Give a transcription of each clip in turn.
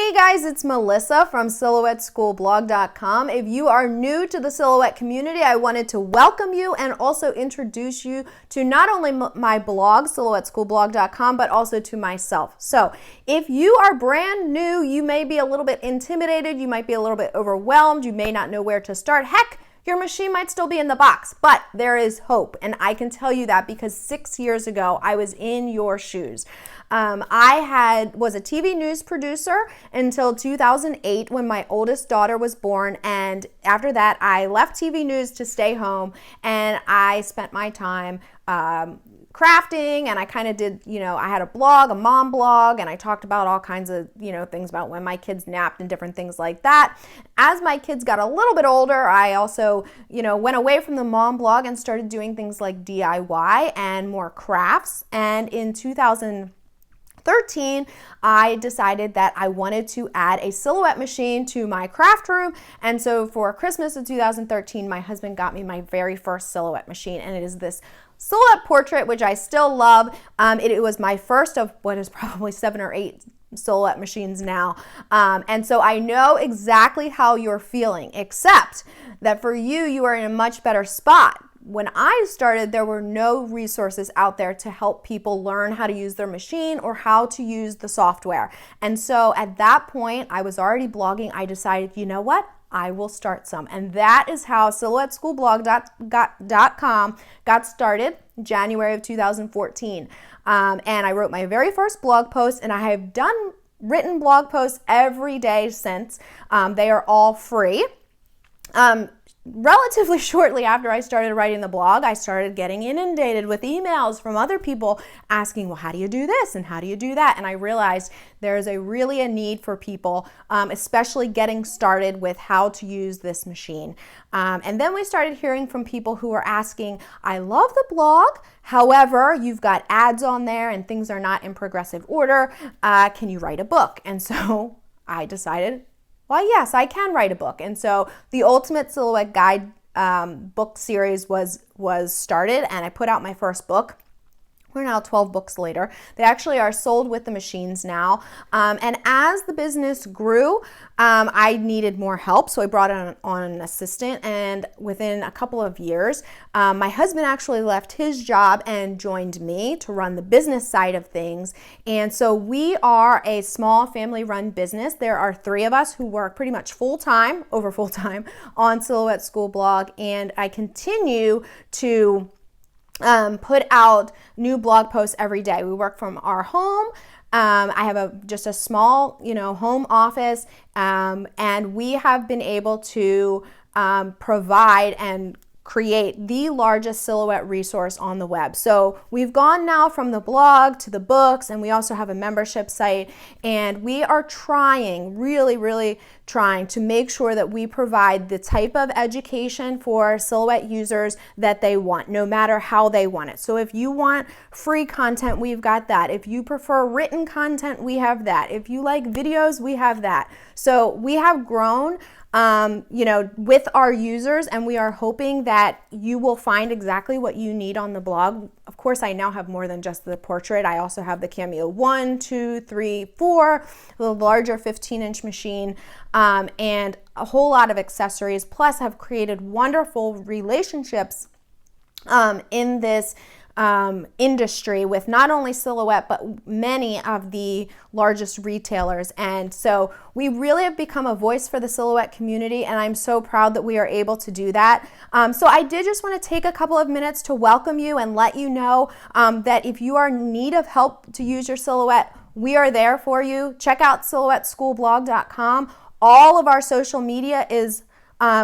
Hey guys, it's Melissa from SilhouetteSchoolBlog.com. If you are new to the Silhouette community, I wanted to welcome you and also introduce you to not only my blog, SilhouetteSchoolBlog.com, but also to myself. So if you are brand new, you may be a little bit intimidated, you might be a little bit overwhelmed, you may not know where to start. Heck, your machine might still be in the box, but there is hope. And I can tell you that because 6 years ago, I was in your shoes. I was a TV news producer until 2008 when my oldest daughter was born. And after that, I left TV news to stay home and I spent my time crafting, and I kind of did, I had a blog, a mom blog, and I talked about all kinds of, things about when my kids napped and different things like that. As my kids got a little bit older, I also, went away from the mom blog and started doing things like DIY and more crafts. And in 2013, I decided that I wanted to add a Silhouette machine to my craft room. And so for Christmas of 2013, my husband got me my very first Silhouette machine, and it is this Silhouette portrait, which I still love. It was my first of what is probably 7 or 8 Silhouette machines now. And so I know exactly how you're feeling, except that for you, you are in a much better spot. When I started, there were no resources out there to help people learn how to use their machine or how to use the software. And so at that point, I was already blogging. I decided, you know what? I will start some. And that is how SilhouetteSchoolBlog.com got started, January of 2014. And I wrote my very first blog post, and I have done written blog posts every day since. They are all free. Relatively shortly after I started writing the blog, I started getting inundated with emails from other people asking, well, how do you do this and how do you do that? And I realized there's really a need for people, especially getting started with how to use this machine. And then we started hearing from people who were asking, I love the blog, however, you've got ads on there and things are not in progressive order. Can you write a book? And so I decided, well, yes, I can write a book. And so the Ultimate Silhouette Guide book series was started, and I put out my first book. We're now 12 books later. They actually are sold with the machines now. And as the business grew, I needed more help. So I brought on an assistant, and within a couple of years, my husband actually left his job and joined me to run the business side of things. And so we are a small family-run business. There are 3 of us who work pretty much full-time on Silhouette School Blog, and I continue to put out new blog posts every day. We work from our home. I have just a small, home office, and we have been able to provide and create the largest Silhouette resource on the web. So we've gone now from the blog to the books, and we also have a membership site, and we are trying, really trying to make sure that we provide the type of education for Silhouette users that they want, no matter how they want it. So if you want free content, we've got that. If you prefer written content, we have that. If you like videos, we have that. So we have grown with our users, and we are hoping that you will find exactly what you need on the blog. Of course, I now have more than just the portrait. I also have the Cameo 1, 2, 3, 4, the larger 15-inch machine, and a whole lot of accessories, plus have created wonderful relationships in this industry with not only Silhouette, but many of the largest retailers. And so we really have become a voice for the Silhouette community, and I'm so proud that we are able to do that. So I did just want to take a couple of minutes to welcome you and let you know that if you are in need of help to use your Silhouette, we are there for you. Check out SilhouetteSchoolBlog.com. All of our social media is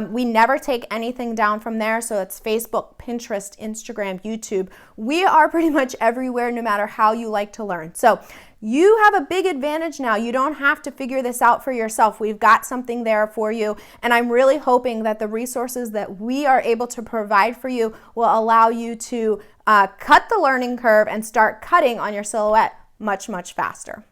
we never take anything down from there, so it's Facebook, Pinterest, Instagram, YouTube. We are pretty much everywhere, no matter how you like to learn. So you have a big advantage now. You don't have to figure this out for yourself. We've got something there for you, and I'm really hoping that the resources that we are able to provide for you will allow you to cut the learning curve and start cutting on your Silhouette much faster.